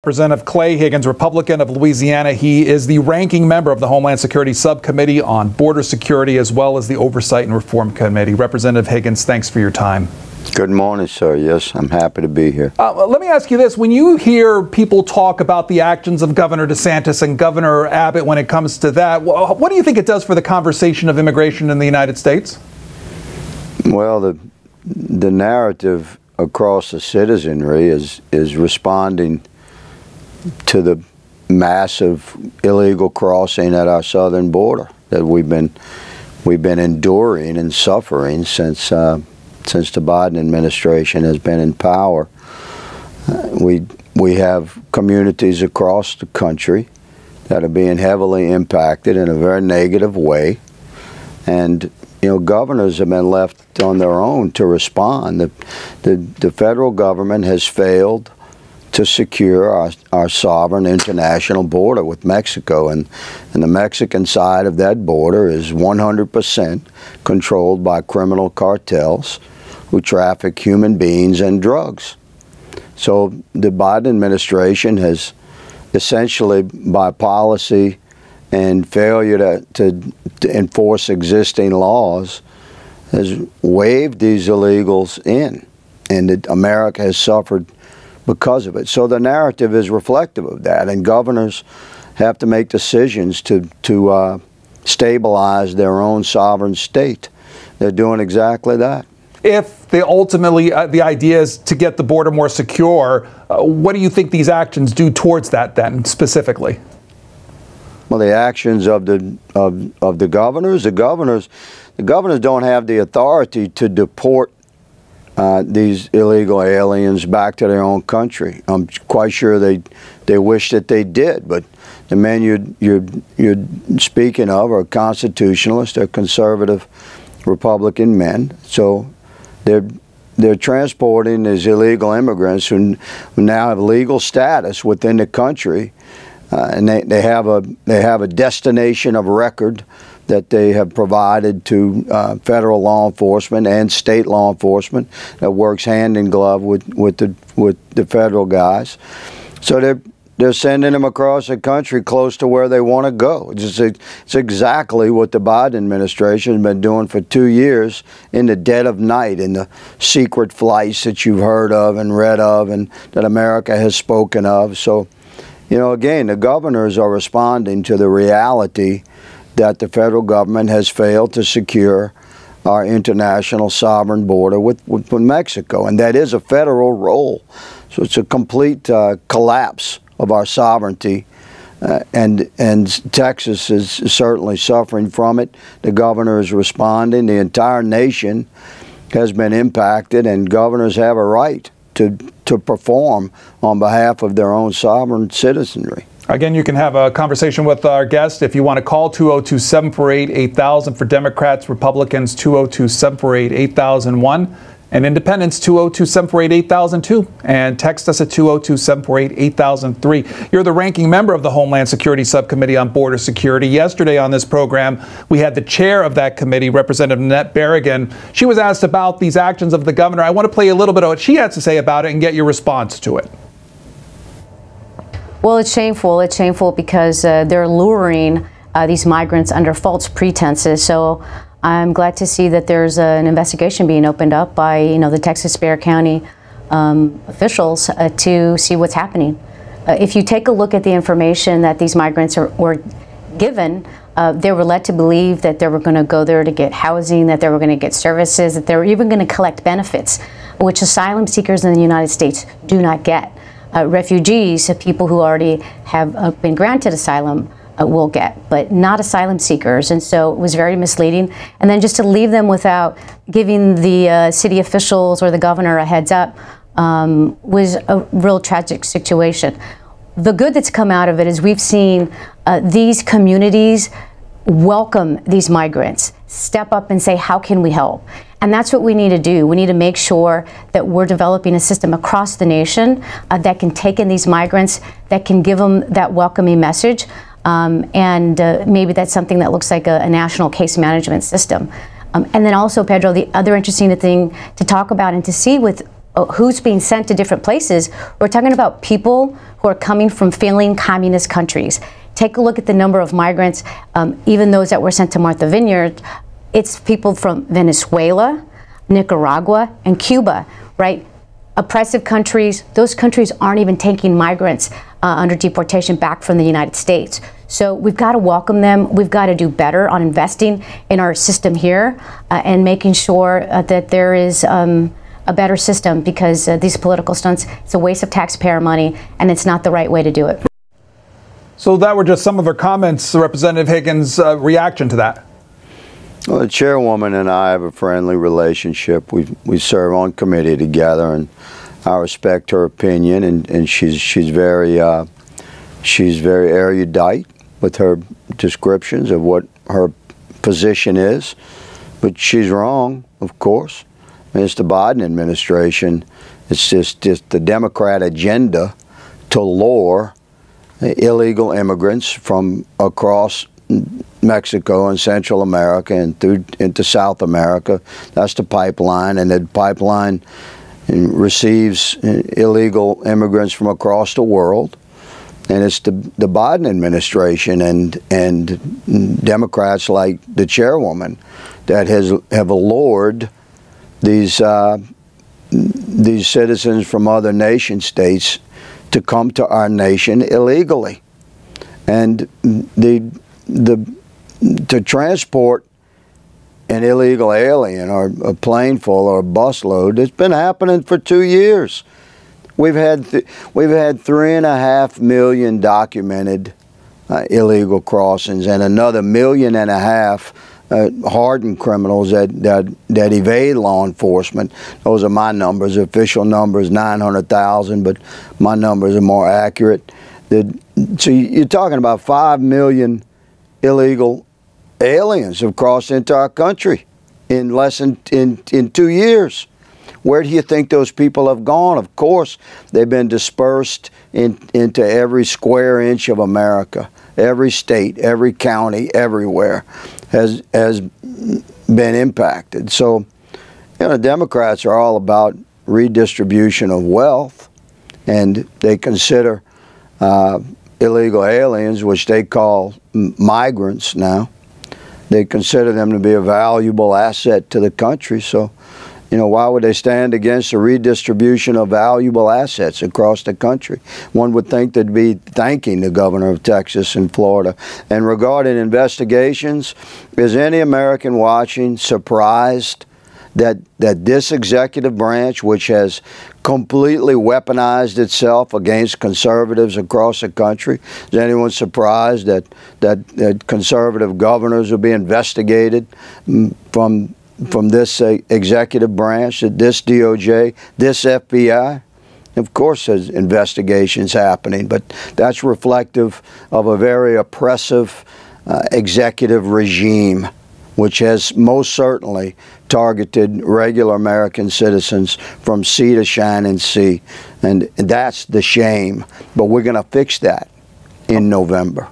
Representative Clay Higgins, Republican of Louisiana. He is the ranking member of the Homeland Security Subcommittee on Border Security, as well as the Oversight and Reform Committee. Representative Higgins, thanks for your time. Good morning, sir. Yes, I'm happy to be here. Let me ask you this. When you hear people talk about the actions of Governor DeSantis and Governor Abbott when it comes to that, what do you think it does for the conversation of immigration in the United States? Well, the narrative across the citizenry is responding to the massive illegal crossing at our southern border that we've been enduring and suffering since the Biden administration has been in power. We have communities across the country that are being heavily impacted in a very negative way, and governors have been left on their own to respond. The federal government has failed to secure our sovereign international border with Mexico, and the Mexican side of that border is 100% controlled by criminal cartels who traffic human beings and drugs. So the Biden administration has essentially, by policy and failure to enforce existing laws, has waved these illegals in, and America has suffered because of it. So the narrative is reflective of that, and governors have to make decisions to stabilize their own sovereign state. They're doing exactly that. If they ultimately, the idea is to get the border more secure, what do you think these actions do towards that then, specifically? Well, the actions of the governors don't have the authority to deport these illegal aliens back to their own country. I'm quite sure they wish that they did, but the men you're speaking of are constitutionalists, they're conservative Republican men, so they're transporting these illegal immigrants who now have legal status within the country, and they have a destination of record that they have provided to federal law enforcement and state law enforcement that works hand in glove with the federal guys. So they're sending them across the country close to where they want to go. It's exactly what the Biden administration has been doing for 2 years in the dead of night, in the secret flights that you've heard of and read of and that America has spoken of. So, again, the governors are responding to the reality that the federal government has failed to secure our international sovereign border with Mexico, and that is a federal role. So it's a complete collapse of our sovereignty, and Texas is certainly suffering from it. The governor is responding. The entire nation has been impacted, and governors have a right to perform on behalf of their own sovereign citizenry. Again, you can have a conversation with our guest if you want to call 202-748-8000 for Democrats, Republicans 202-748-8001, and Independents 202-748-8002, and text us at 202-748-8003. You're the ranking member of the Homeland Security Subcommittee on Border Security. Yesterday on this program, we had the chair of that committee, Representative Nanette Berrigan. She was asked about these actions of the governor. I want to play a little bit of what she has to say about it and get your response to it. Well, it's shameful. It's shameful because they're luring these migrants under false pretenses. So I'm glad to see that there's an investigation being opened up by, the Texas Bexar County officials to see what's happening. If you take a look at the information that these migrants were given, they were led to believe that they were going to go there to get housing, that they were going to get services, that they were even going to collect benefits, which asylum seekers in the United States do not get. Refugees, people who already have been granted asylum, will get, but not asylum seekers. And so it was very misleading. And then just to leave them without giving the city officials or the governor a heads up was a real tragic situation. The good that's come out of it is we've seen these communities welcome these migrants, step up and say, how can we help? And that's what we need to do. We need to make sure that we're developing a system across the nation that can take in these migrants, that can give them that welcoming message. And maybe that's something that looks like a national case management system. And then also, Pedro, the other interesting thing to talk about and to see with who's being sent to different places, we're talking about people who are coming from failing communist countries. Take a look at the number of migrants, even those that were sent to Martha Vineyard. It's people from Venezuela, Nicaragua, and Cuba, right? Oppressive countries, those countries aren't even taking migrants under deportation back from the United States. So we've got to welcome them. We've got to do better on investing in our system here and making sure that there is a better system, because these political stunts, it's a waste of taxpayer money, and it's not the right way to do it. So that were just some of her comments. Representative Higgins' reaction to that. Well, the chairwoman and I have a friendly relationship. We serve on committee together, and I respect her opinion. And she's very erudite with her descriptions of what her position is. But she's wrong, of course. I mean, it's the Biden administration. It's just the Democrat agenda to lure illegal immigrants from across Mexico and Central America and through into South America. That's the pipeline, and the pipeline receives illegal immigrants from across the world. And it's the Biden administration and Democrats like the chairwoman that have allured these citizens from other nation states to come to our nation illegally. And to transport an illegal alien or a plane full or a busload, it's been happening for 2 years. We've had 3.5 million documented illegal crossings, and another 1.5 million hardened criminals that evade law enforcement. Those are my numbers. The official number is 900,000, but my numbers are more accurate. So you're talking about 5 million illegal aliens have crossed into our country in less than in 2 years. Where do you think those people have gone? Of course, they've been dispersed into every square inch of America. Every state, every county, everywhere has been impacted. So, the Democrats are all about redistribution of wealth, and they consider illegal aliens, which they call migrants now, they consider them to be a valuable asset to the country. So, why would they stand against a redistribution of valuable assets across the country? One would think they'd be thanking the governor of Texas and Florida. And regarding investigations, is any American watching surprised that this executive branch, which has completely weaponized itself against conservatives across the country, is anyone surprised that conservative governors will be investigated from this executive branch, this DOJ, this FBI? Of course there's investigations happening, but that's reflective of a very oppressive executive regime, which has most certainly targeted regular American citizens from sea to shining sea. And that's the shame. But we're going to fix that in November.